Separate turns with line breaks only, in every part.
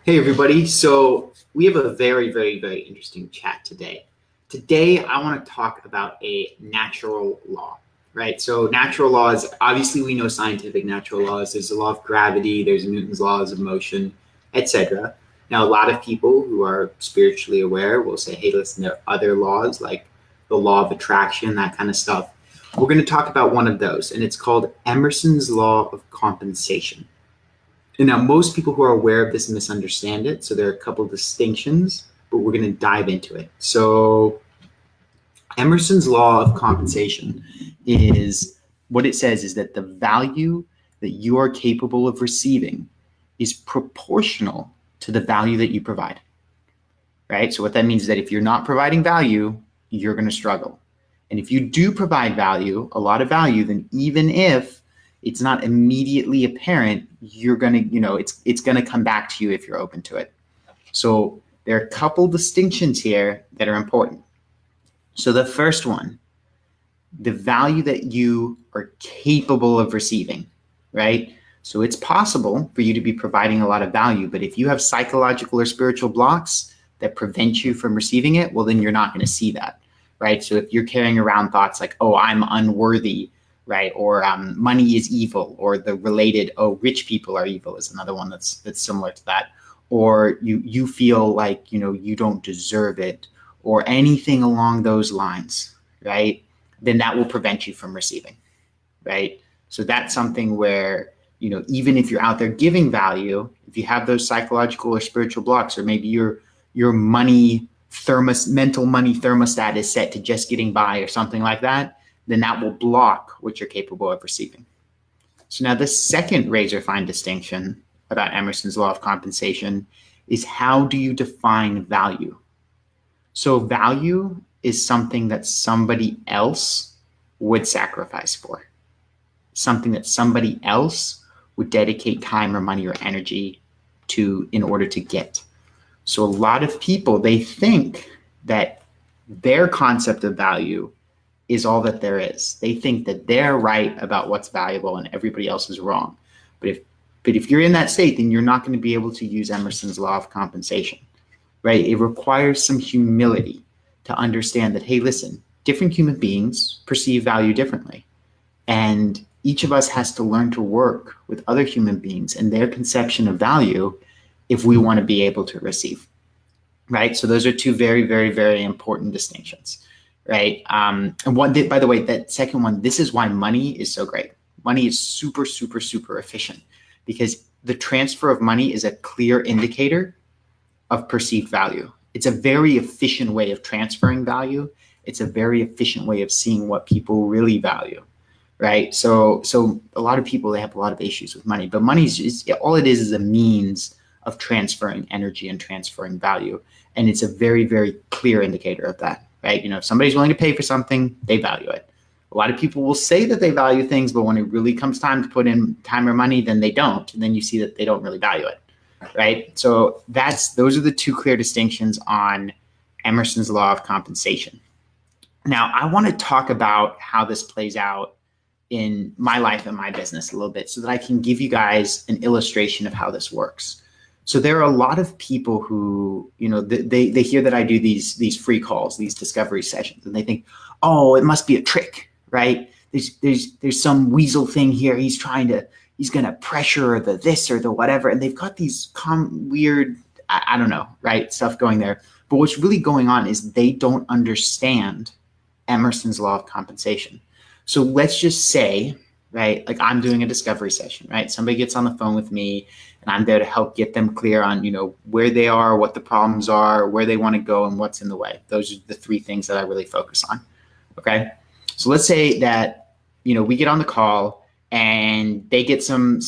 Hey everybody, so we have a very interesting chat today. Today I want to talk about a natural law, right? So natural laws, obviously we know scientific natural laws. There's the law of gravity, there's Newton's laws of motion, etc. Now a lot of people who are spiritually aware will say, hey, listen, there are other laws like the law of attraction, that kind of stuff. We're going to talk about one of those, and it's called Emerson's law of compensation. And now most people who are aware of this misunderstand it. So there are a couple of distinctions, but we're going to dive into it. So Emerson's law of compensation is what it says is that the value that you are capable of receiving is proportional to the value that you provide. Right? So what that means is that if you're not providing value, you're going to struggle. And if you do provide value, a lot of value, then even if it's not immediately apparent, you're going to, it's going to come back to you if you're open to it. So there are a couple distinctions here that are important. So the first one, the value that you are capable of receiving, right? So it's possible for you to be providing a lot of value, but if you have psychological or spiritual blocks that prevent you from receiving it, well, then you're not going to see that, right? So if you're carrying around thoughts like, oh, I'm unworthy, right? Or money is evil, or the related, oh, rich people are evil is another one that's similar to that. Or you feel like, you don't deserve it, or anything along those lines, right? Then that will prevent you from receiving, right? So that's something where, even if you're out there giving value, if you have those psychological or spiritual blocks, or maybe your mental money thermostat is set to just getting by or something like that, then that will block what you're capable of receiving. So now the second razor fine distinction about Emerson's law of compensation is, how do you define value? So value is something that somebody else would sacrifice for, something that somebody else would dedicate time or money or energy to in order to get. So a lot of people, they think that their concept of value is all that there is. They think that they're right about what's valuable and everybody else is wrong. But if you're in that state, then you're not going to be able to use Emerson's law of compensation, right? It requires some humility to understand that, hey, listen, different human beings perceive value differently. And each of us has to learn to work with other human beings and their conception of value if we want to be able to receive, right? So those are two very important distinctions. Right. And by the way, that second one, this is why money is so great. Money is super efficient, because the transfer of money is a clear indicator of perceived value. It's a very efficient way of transferring value. It's a very efficient way of seeing what people really value. Right. So a lot of people, they have a lot of issues with money, but money is all it is a means of transferring energy and transferring value. And it's a very clear indicator of that. Right? If somebody's willing to pay for something, they value it. A lot of people will say that they value things, but when it really comes time to put in time or money, then they don't. And then you see that they don't really value it. Right? So those are the two clear distinctions on Emerson's law of compensation. Now, I want to talk about how this plays out in my life and my business a little bit, so that I can give you guys an illustration of how this works. So there are a lot of people who, they hear that I do these free calls, these discovery sessions, and they think, oh, it must be a trick, right? There's some weasel thing here. He's going to pressure the this or the whatever. And they've got these weird, I don't know, right, stuff going there. But what's really going on is they don't understand Emerson's law of compensation. So let's just say, right, like I'm doing a discovery session, right? Somebody gets on the phone with me, and I'm there to help get them clear on, where they are, what the problems are, where they want to go, and what's in the way. Those are the three things that I really focus on. Okay. So let's say that, we get on the call and they get some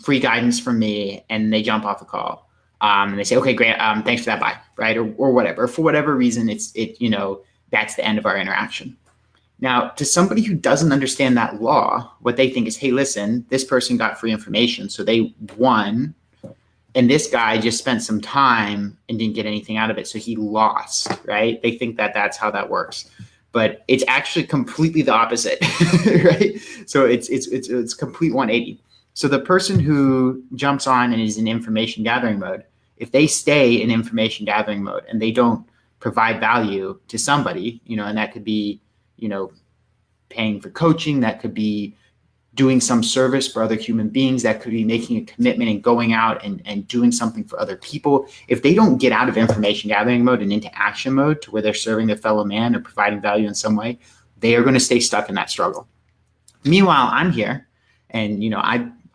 free guidance from me, and they jump off the call. And they say, okay, great. Thanks for that. Bye. Right. Or whatever. For whatever reason, that's the end of our interaction. Now, to somebody who doesn't understand that law, what they think is, hey, listen, this person got free information, so they won. And this guy just spent some time and didn't get anything out of it, so he lost, right? They think that that's how that works. But it's actually completely the opposite, right? So it's complete 180. So the person who jumps on and is in information gathering mode If they stay in information gathering mode and they don't provide value to somebody, and that could be, paying for coaching, that could be doing some service for other human beings, that could be making a commitment and going out and doing something for other people. If they don't get out of information gathering mode and into action mode to where they're serving their fellow man or providing value in some way, they are going to stay stuck in that struggle. Meanwhile, I'm here and,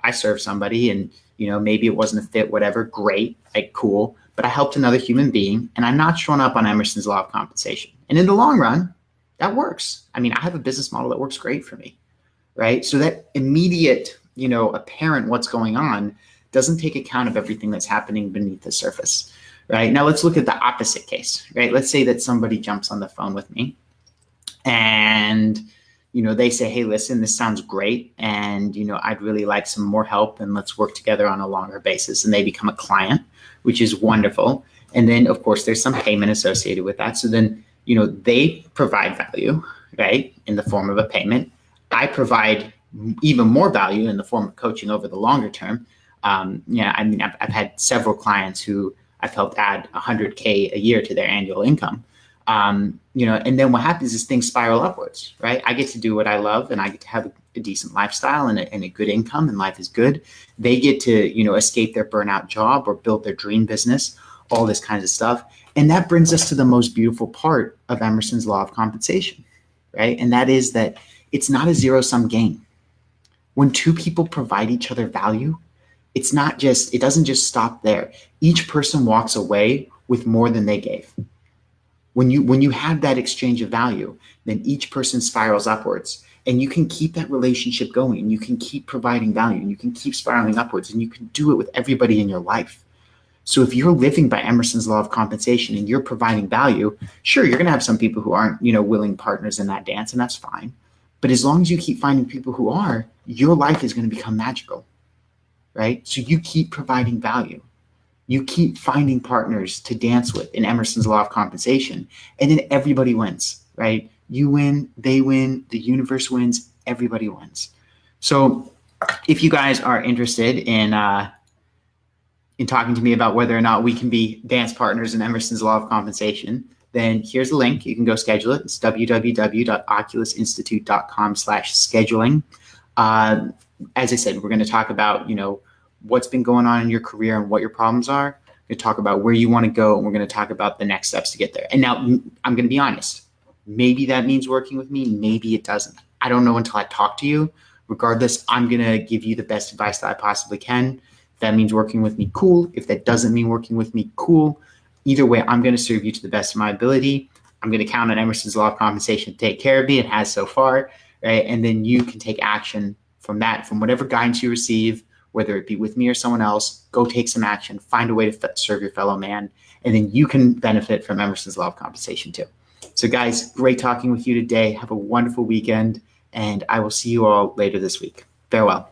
I serve somebody and, maybe it wasn't a fit, whatever, great, like cool, but I helped another human being and I'm not showing up on Emerson's law of compensation. And in the long run, that works. I mean, I have a business model that works great for me, right? So that immediate, apparent what's going on doesn't take account of everything that's happening beneath the surface, right? Now let's look at the opposite case, right? Let's say that somebody jumps on the phone with me and, they say, hey, listen, this sounds great. And, I'd really like some more help and let's work together on a longer basis. And they become a client, which is wonderful. And then of course there's some payment associated with that. So then, they provide value, right, in the form of a payment. I provide even more value in the form of coaching over the longer term. I've had several clients who I've helped add $100K a year to their annual income. And then what happens is things spiral upwards, right? I get to do what I love and I get to have a decent lifestyle and a good income and life is good. They get to, escape their burnout job or build their dream business, all this kinds of stuff. And that brings us to the most beautiful part of Emerson's law of compensation, right? And that is that it's not a zero-sum game. When two people provide each other value, it doesn't just stop there. Each person walks away with more than they gave. When you have that exchange of value, then each person spirals upwards and you can keep that relationship going and you can keep providing value and you can keep spiraling upwards and you can do it with everybody in your life. So if you're living by Emerson's law of compensation and you're providing value, sure, you're going to have some people who aren't, willing partners in that dance, and that's fine. But as long as you keep finding people who are, your life is going to become magical, right? So you keep providing value. You keep finding partners to dance with in Emerson's law of compensation, and then everybody wins, right? You win, they win, the universe wins, everybody wins. So if you guys are interested in talking to me about whether or not we can be dance partners in Emerson's law of compensation, then here's a link. You can go schedule it. It's www.oculusinstitute.com/scheduling. As I said, we're going to talk about, what's been going on in your career and what your problems are. We're going to talk about where you want to go, and we're going to talk about the next steps to get there. And now I'm going to be honest. Maybe that means working with me. Maybe it doesn't. I don't know until I talk to you. Regardless, I'm going to give you the best advice that I possibly can. If that means working with me, cool. If that doesn't mean working with me, cool. Either way, I'm going to serve you to the best of my ability. I'm going to count on Emerson's law of compensation to take care of me. It has so far, right? And then you can take action from that, from whatever guidance you receive, whether it be with me or someone else. Go take some action, find a way to serve your fellow man, and then you can benefit from Emerson's law of compensation too. So guys, great talking with you today. Have a wonderful weekend, and I will see you all later this week. Farewell.